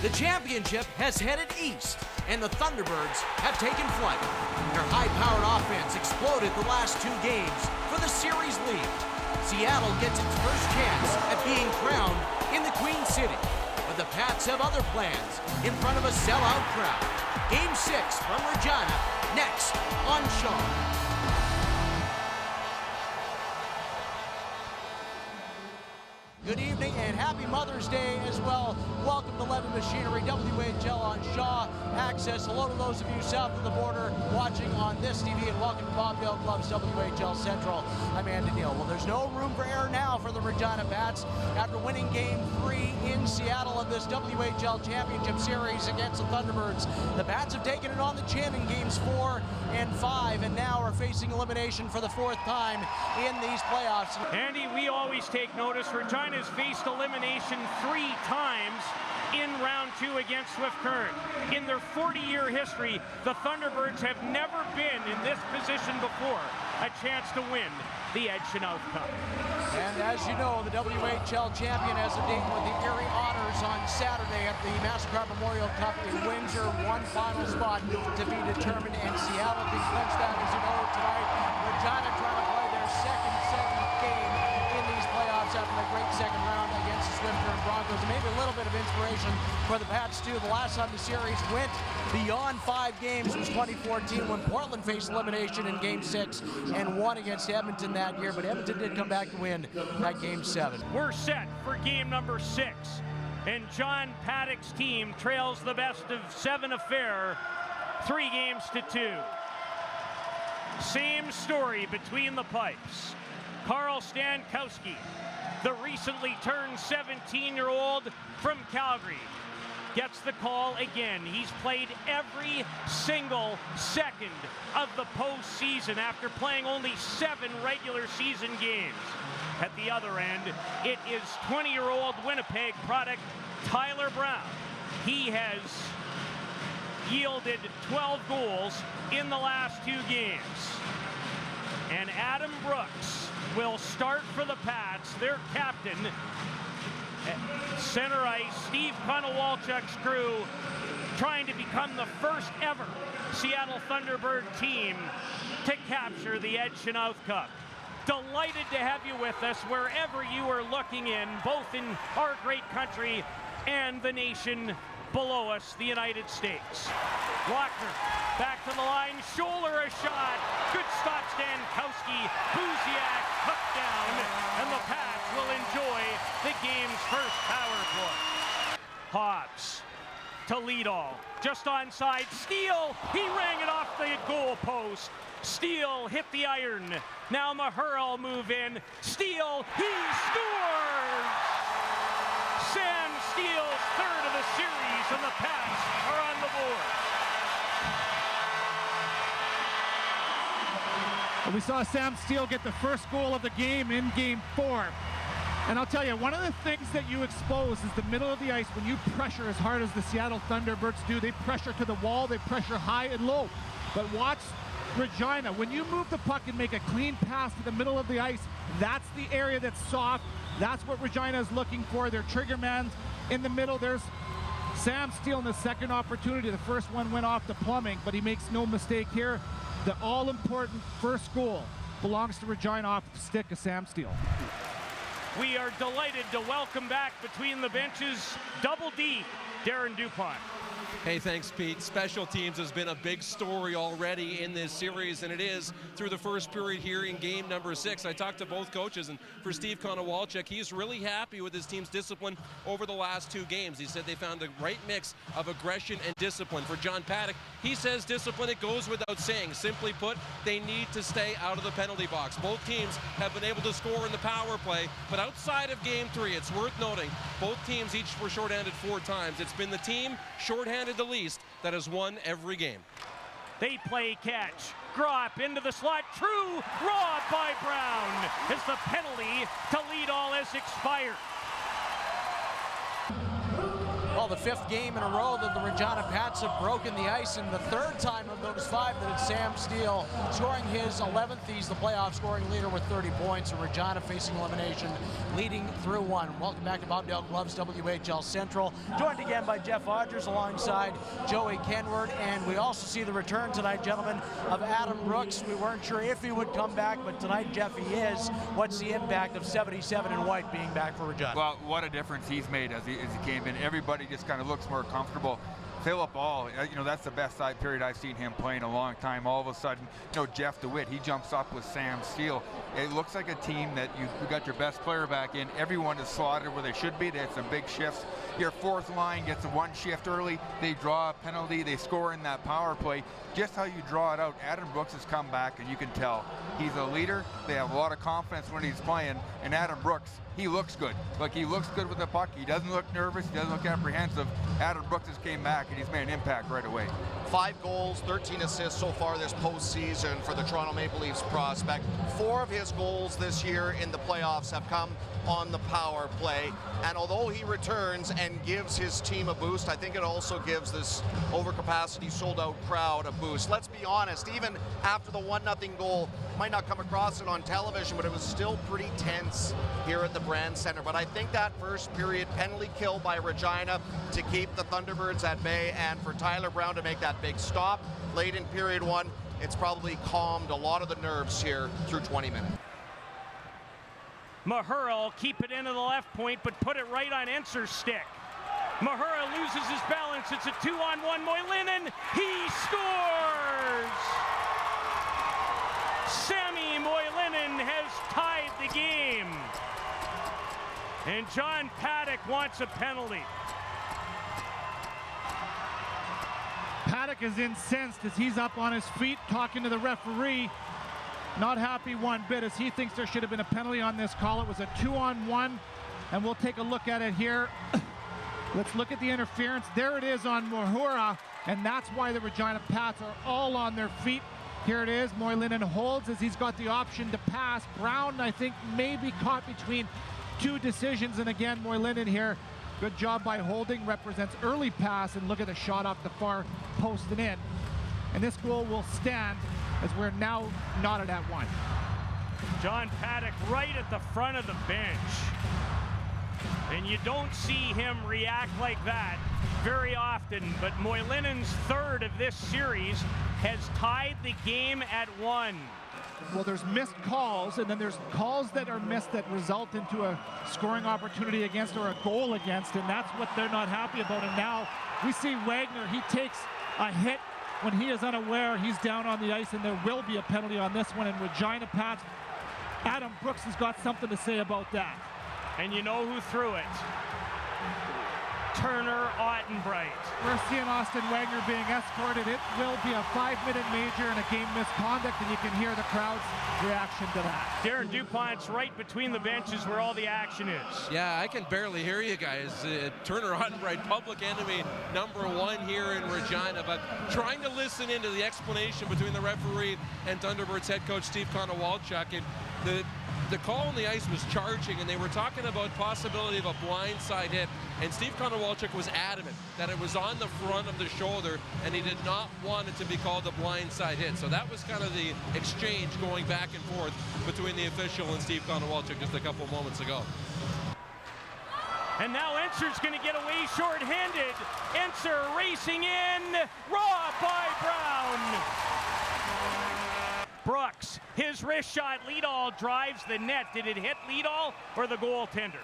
The championship has headed east, and the Thunderbirds have taken flight. Their high-powered offense exploded the last two games for the series lead. Seattle gets its first chance at being crowned in the Queen City, but the Pats have other plans in front of a sellout crowd. Game 6 from Regina, next on Shaw. Good evening and happy Mother's Day as well. Welcome to Levin Machinery, WHL on Shaw Access. Hello to those of you south of the border watching on this TV, and welcome to Bobdale Club's WHL Central. I'm Andy Neal. Well, there's no room for error now for the Regina Pats after winning Game 3 in Seattle of this WHL Championship Series against the Thunderbirds. The Pats have taken it on the chin in Games 4 and 5, and now are facing elimination for the fourth time in these playoffs. Andy, we always take notice. Regina's faced elimination 3 times in round 2 against Swift Current. In their 40-year history, the Thunderbirds have never been in this position before. A chance to win the Ed Chenoweth Cup. And as you know, the WHL champion has a date with the Erie Otters on Saturday at the MasterCard Memorial Cup in Windsor. One final spot to be determined, and Seattle can clinch that, as you know, tonight. Regina trying to play their second game in these playoffs after a great second round against the Swift Current Broncos. And maybe a little bit of inspiration for the Pats too. The last time the series went beyond 5 games was 2014 when Portland faced elimination in Game 6 and won against Edmonton that year, but Edmonton did come back to win that Game 7. We're set for game number 6, and John Paddock's team trails the best of 7 affair 3 games to 2. Same story between the pipes. Carl Stankowski, the recently turned 17-year-old from Calgary, gets the call again. He's played every single second of the postseason after playing only 7 regular season games. At the other end, it is 20-year-old Winnipeg product Tyler Brown. He has yielded 12 goals in the last 2 games. And Adam Brooks will start for the Pats, their captain. Center ice, Steve Konowalchuk's crew trying to become the first ever Seattle Thunderbird team to capture the Ed Chenoweth Cup. Delighted to have you with us wherever you are looking in, both in our great country and the nation below us, the United States. Lochner back to the line, Scholler a shot, good stop Stankowski, Buziak hooked down, and the Pats will enjoy the game's first power play. Hobbs to Liedall, just onside, Steele, he rang it off the goal post. Steele hit the iron, now Maher will move in, Steele, he scores! Sam Steele's 3rd of the series, and the Pats are on the board. We saw Sam Steele get the first goal of the game in Game 4. And I'll tell you, one of the things that you expose is the middle of the ice when you pressure as hard as the Seattle Thunderbirds do. They pressure to the wall, they pressure high and low. But watch Regina, when you move the puck and make a clean pass to the middle of the ice, that's the area that's soft. That's what Regina is looking for. Their trigger man's in the middle. There's Sam Steele in the second opportunity. The first one went off the plumbing, but he makes no mistake here. The all-important first goal belongs to Regina off the stick of Sam Steele. We are delighted to welcome back between the benches, Double D, Darren DuPont. Hey, thanks, Pete. Special teams has been a big story already in this series, and it is through the first period here in game number 6. I talked to both coaches, and for Steve Konowalchuk, he's really happy with his team's discipline over the last 2 games. He said they found the right mix of aggression and discipline. For John Paddock, he says discipline, it goes without saying. Simply put, they need to stay out of the penalty box. Both teams have been able to score in the power play, but outside of game 3, it's worth noting, both teams each were shorthanded 4 times. It's been the team shorthanded the least that has won every game. They play catch. Gropp into the slot. True. Robbed by Brown as the penalty to Liedall has expired. Well, the 5th game in a row that the Regina Pats have broken the ice, and the 3rd time of those 5 that it's Sam Steele scoring his 11th. He's the playoff scoring leader with 30 points, and Regina facing elimination, leading through 1. Welcome back to Bob Dale Gloves WHL Central. Joined again by Jeff Odgers alongside Joey Kenward, and we also see the return tonight, gentlemen, of Adam Brooks. We weren't sure if he would come back, but tonight, Jeff, he is. What's the impact of 77 in white being back for Regina? Well, what a difference he's made as he came in. Everybody just kind of looks more comfortable. Philip All, that's the best side period I've seen him play in a long time. All of a sudden, Jeff DeWitt, he jumps up with Sam Steele. It looks like a team that you got your best player back in. Everyone is slotted where they should be. They had some big shifts. Your 4th line gets a 1 shift early. They draw a penalty. They score in that power play. Just how you draw it out, Adam Brooks has come back, and you can tell he's a leader. They have a lot of confidence when he's playing, and Adam Brooks, he looks good. Like, he looks good with the puck. He doesn't look nervous. He doesn't look apprehensive. Adam Brooks has came back, and he's made an impact right away. 5 goals, 13 assists so far this postseason for the Toronto Maple Leafs prospect. 4 of his goals this year in the playoffs have come on the power play. And although he returns and gives his team a boost, I think it also gives this overcapacity, sold-out crowd a boost. Let's be honest, even after the 1-0 goal, might not come across it on television, but it was still pretty tense here at the Brand Center. But I think that first period penalty kill by Regina to keep the Thunderbirds at bay, and for Tyler Brown to make that big stop late in period 1, it's probably calmed a lot of the nerves here through 20 minutes. Mahura will keep it into the left point, but put it right on Enser's stick. Mahura loses his balance. It's a 2-on-1 Moilanen. He scores! Sammy Moilanen has tied the game. And John Paddock wants a penalty. Paddock is incensed as he's up on his feet talking to the referee. Not happy one bit, as he thinks there should have been a penalty on this call. It was a 2-on-1, and we'll take a look at it here. Let's look at the interference. There it is on Mahura, and that's why the Regina Pats are all on their feet. Here it is. Moilanen holds as he's got the option to pass. Brown, I think, may be caught between 2 decisions, and again, Moilanen here. Good job by holding, represents early pass, and look at the shot off the far post and in. And this goal will stand as we're now knotted at 1. John Paddock right at the front of the bench. And you don't see him react like that very often, but Moilanen's 3rd of this series has tied the game at 1. Well, there's missed calls, and then there's calls that are missed that result into a scoring opportunity against or a goal against, and that's what they're not happy about. And now we see Wagner, he takes a hit when he is unaware. He's down on the ice, and there will be a penalty on this one. And Regina Pats, Adam Brooks has got something to say about that. And you know who threw it? Turner Ottenbright. We're seeing Austin Wagner being escorted. It will be a 5-minute major and a game misconduct, and you can hear the crowd's reaction to that. Darren DuPont's right between the benches where all the action is. Yeah, I can barely hear you guys. Turner Ottenbright, public enemy #1 here in Regina, but trying to listen into the explanation between the referee and Thunderbirds head coach Steve Konowalchuk. And the call on the ice was charging, and they were talking about possibility of a blindside hit, and Steve Konowalchuk was adamant that it was on the front of the shoulder, and he did not want it to be called a blindside hit. So that was kind of the exchange going back and forth between the official and Steve Konowalchuk just a couple moments ago. And now Enser's going to get away short-handed. Enser racing in, robbed by Brown. Brooks, his wrist shot, Liedall drives the net. Did it hit Liedall or the goaltender?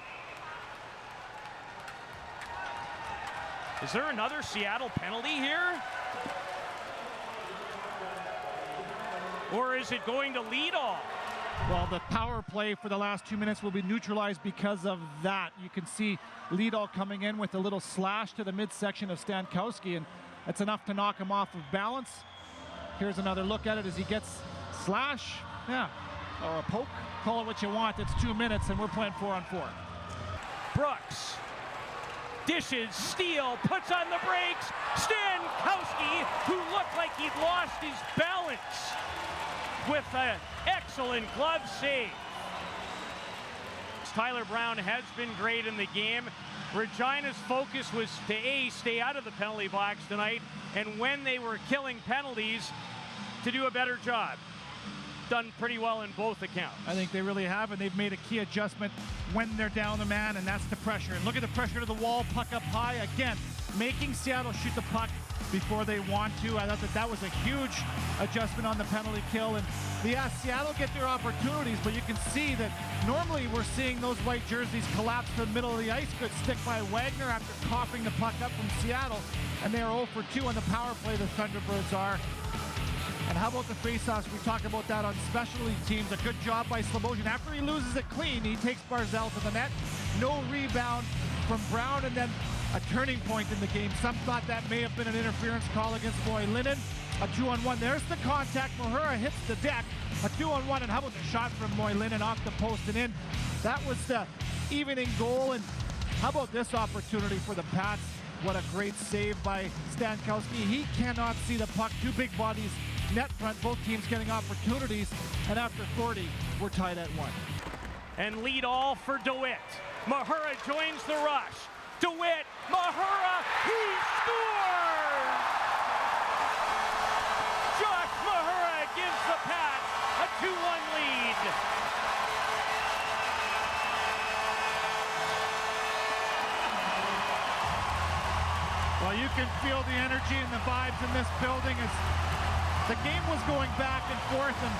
Is there another Seattle penalty here? Or is it going to Liedall? Well, the power play for the last 2 minutes will be neutralized because of that. You can see Liedall coming in with a little slash to the midsection of Stankowski, and that's enough to knock him off of balance. Here's another look at it as he gets slash, or a poke, call it what you want. It's 2 minutes, and we're playing 4-on-4. Brooks dishes, Steele puts on the brakes. Stankowski, who looked like he'd lost his balance, with an excellent glove save. Tyler Brown has been great in the game. Regina's focus was to stay out of the penalty box tonight, and when they were killing penalties, to do a better job. Done pretty well in both accounts. I think they really have, and they've made a key adjustment when they're down the man, and that's the pressure. And look at the pressure to the wall, puck up high. Again, making Seattle shoot the puck before they want to. I thought that was a huge adjustment on the penalty kill. And yeah, Seattle get their opportunities, but you can see that normally we're seeing those white jerseys collapse to the middle of the ice. Good stick by Wagner after coughing the puck up from Seattle, and they are 0 for 2 on the power play, the Thunderbirds are. And how about the faceoffs? We talked about that on specialty teams. A good job by Sloboshan. After he loses it clean, he takes Barzal to the net. No rebound from Brown, and then a turning point in the game. Some thought that may have been an interference call against Moynihan. A 2-on-1. There's the contact. Mahura hits the deck. A 2-on-1, and how about the shot from Moynihan off the post and in? That was the evening goal. And how about this opportunity for the Pats? What a great save by Stankowski. He cannot see the puck. Two big bodies net front, both teams getting opportunities, and after 40, we're tied at 1. And lead all for DeWitt. Mahura joins the rush. DeWitt, Mahura, he scores! Josh Mahura gives the Pats a 2-1 lead. Well, you can feel the energy and the vibes in this building as the game was going back and forth, and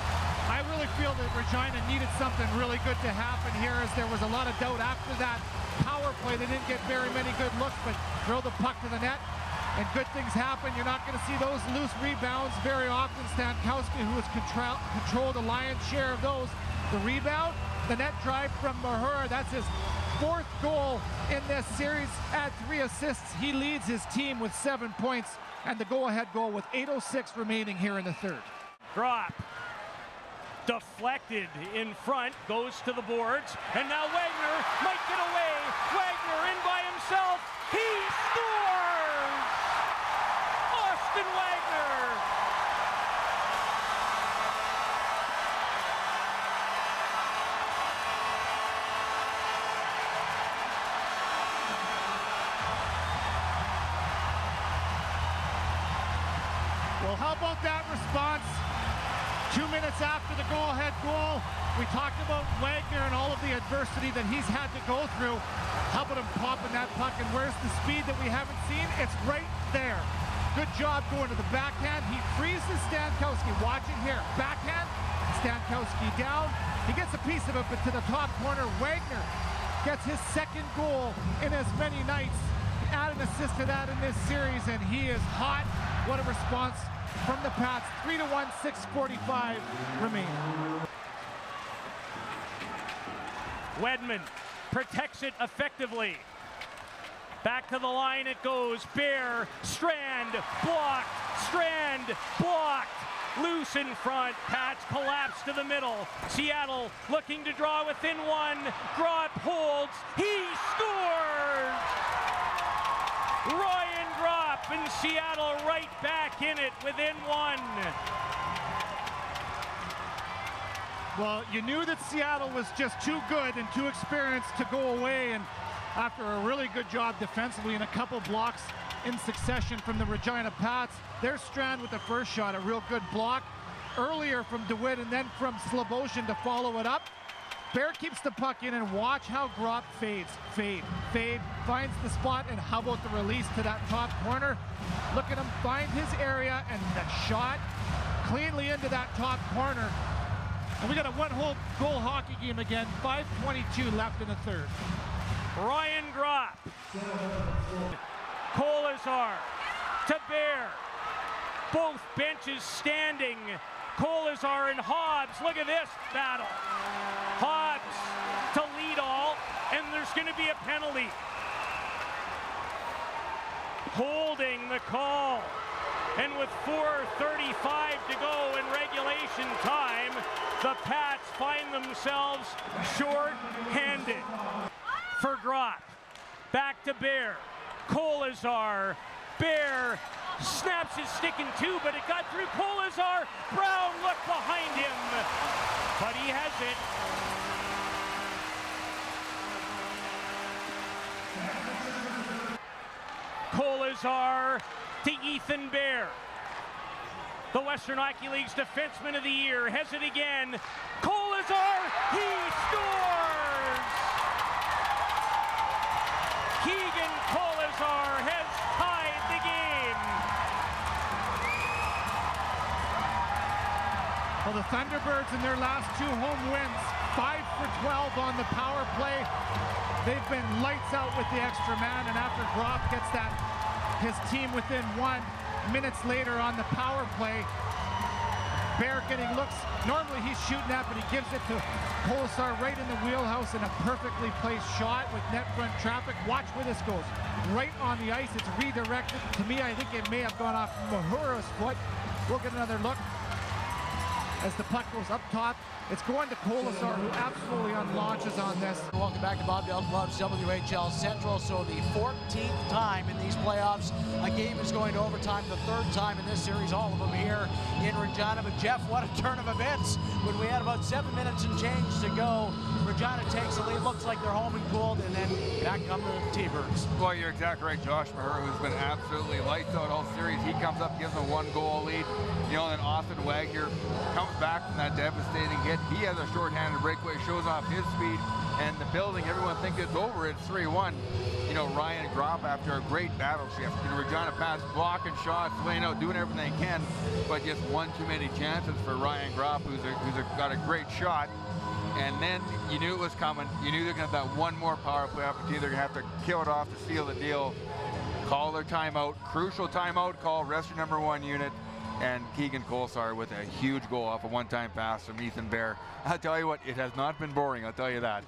I really feel that Regina needed something really good to happen here, as there was a lot of doubt after that power play. They didn't get very many good looks, but throw the puck to the net, and good things happen. You're not going to see those loose rebounds very often. Stankowski, who has controlled the lion's share of those. The rebound, the net drive from Mahura, that's his 4th goal in this series. Add 3 assists, he leads his team with 7 points. And the go-ahead goal with 8:06 remaining here in the 3rd. Drop. Deflected in front, goes to the boards, and now Wagner might get away. Wagner in by himself. He scores! Austin Wagner! Well, how about that response? 2 minutes after the go-ahead goal, we talked about Wagner and all of the adversity that he's had to go through. How about him popping that puck, and where's the speed that we haven't seen? It's right there. Good job going to the backhand. He freezes Stankowski. Watch it here. Backhand, Stankowski down. He gets a piece of it, but to the top corner, Wagner gets his 2nd goal in as many nights. Add an assist to that in this series, and he is hot. What a response from the Pats. 3-1, 6:45 remaining. Wedman protects it effectively. Back to the line it goes. Bear, Strand, blocked. Strand, blocked. Loose in front. Pats collapse to the middle. Seattle looking to draw within 1. Gropp holds. He scores! Ryan Gropp, and Seattle right back in it within 1. Well, you knew that Seattle was just too good and too experienced to go away, and after a really good job defensively and a couple blocks in succession from the Regina Pats, there's Strand with the first shot, a real good block earlier from DeWitt, and then from Sloboshan to follow it up. Bear keeps the puck in, and watch how Gropp fades. Fade, finds the spot, and how about the release to that top corner? Look at him find his area, and the shot cleanly into that top corner. And we got a one-whole goal hockey game again. 5:22 left in the 3rd. Ryan Gropp. Kolesar to Bear. Both benches standing. Kolesar and Hobbs. Look at this battle. Hobbs to lead all, and there's going to be a penalty. Holding the call. And with 4:35 to go in regulation time, the Pats find themselves short-handed. For Gropp. Back to Bear. Kolesar. Bear snaps his stick in 2, but it got through Kolesar. Brown looked behind him, but he has it. Kolazar to Ethan Bear. The Western Hockey League's Defenseman of the Year has it again. Kolazar, he scores! Keegan Kolazar has tied the game. Well, the Thunderbirds in their last 2 home wins, 5 for 12 on the power play. They've been lights out with the extra man, and after Groff gets his team within 1, minutes later on the power play, Bear getting looks. Normally he's shooting at, but he gives it to Kolazar right in the wheelhouse and a perfectly placed shot with net front traffic. Watch where this goes. Right on the ice, it's redirected. To me, I think it may have gone off Mahura's foot. We'll get another look as the puck goes up top. It's going to Kolazar, who absolutely unlaunches on this. Welcome back to Bobdell Club's WHL Central. So the 14th time in these playoffs, a game is going to overtime. The 3rd time in this series, all of them here in Regina. But Jeff, what a turn of events when we had about 7 minutes and change to go. Regina takes the lead, looks like they're home and cooled, and then back come the T-Birds. Well, you're exactly right. Josh Mahura, who's been absolutely lights out all series, he comes up, gives them a 1-goal lead. You know, and then Austin Wagner comes back from that devastating hit. He has a shorthanded breakaway, shows off his speed, and the building, everyone thinks it's over. It's 3-1. You know, Ryan Groff, after a great battle shift, you know, Regina pass, blocking shots, laying out, doing everything they can, but just one too many chances for Ryan Groff, who's got a great shot. And then you knew it was coming. You knew they're going to have that one more power play opportunity. They're going to have to kill it off to seal the deal. Call their timeout, crucial timeout call, rest your number 1 unit. And Keegan Kolazar with a huge goal off a one-time pass from Ethan Bear. I'll tell you what, it has not been boring, I'll tell you that.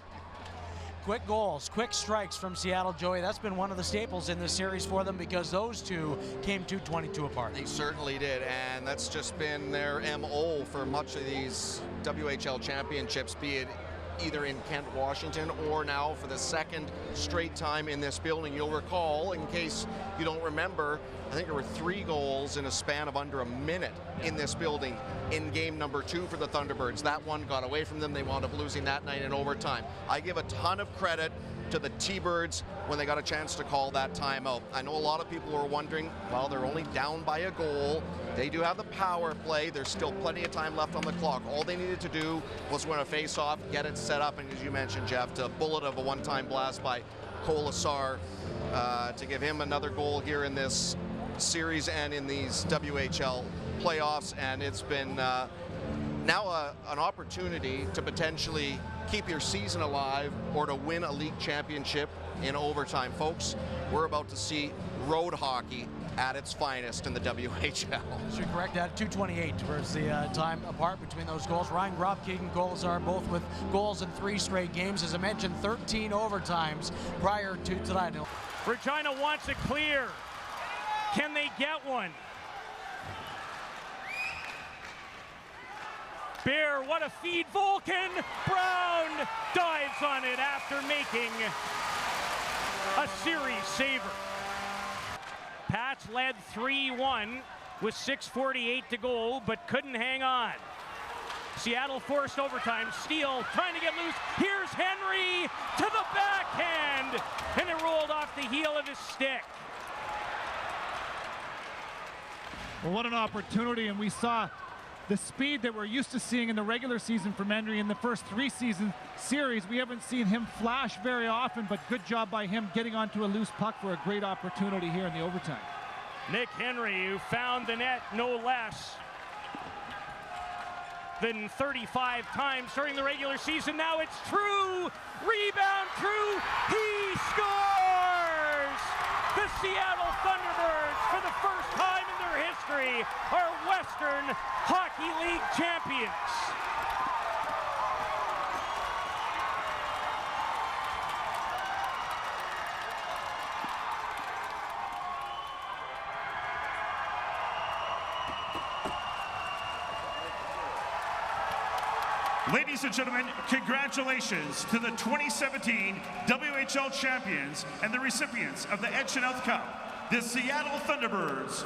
Quick goals, quick strikes from Seattle, Joey. That's been one of the staples in this series for them because those two came 2-22 apart. They certainly did, and that's just been their MO for much of these WHL championships, be it either in Kent, Washington, or now for the 2nd straight time in this building. You'll recall, in case you don't remember, I think there were 3 goals in a span of under a minute in this building in game number 2 for the Thunderbirds. That one got away from them. They wound up losing that night in overtime. I give a ton of credit to the T-Birds when they got a chance to call that timeout. I know a lot of people are wondering, well, they're only down by a goal. They do have the power play. There's still plenty of time left on the clock. All they needed to do was win a face-off, get it set up, and as you mentioned, Jeff, to bullet of a one-time blast by Kolazar to give him another goal here in this series and in these WHL playoffs. And it's been now an opportunity to potentially keep your season alive or to win a league championship in overtime. Folks, we're about to see road hockey at its finest in the WHL. Should correct that. 2:28 was the time apart between those goals. Ryan Groff, Keegan Kolazar, both with goals in 3 straight games. As I mentioned, 13 overtimes prior to tonight. Regina wants it clear. Can they get one? Bear, what a feed. Volkan Brown dives on it after making a series saver. Pats led 3-1 with 6:48 to go, but couldn't hang on. Seattle forced overtime. Steele trying to get loose. Here's Henry to the backhand, and it rolled off the heel of his stick. Well, what an opportunity, and we saw the speed that we're used to seeing in the regular season from Henry in the first 3 season series. We haven't seen him flash very often, but good job by him getting onto a loose puck for a great opportunity here in the overtime. Nick Henry, who found the net no less than 35 times during the regular season. Now it's True. Rebound, True. He scores! The Seattle Thunderbirds, for the first time in their history, are Western Hockey League champions. Ladies and gentlemen, congratulations to the 2017 WHL champions and the recipients of the Edge Cup, the Seattle Thunderbirds.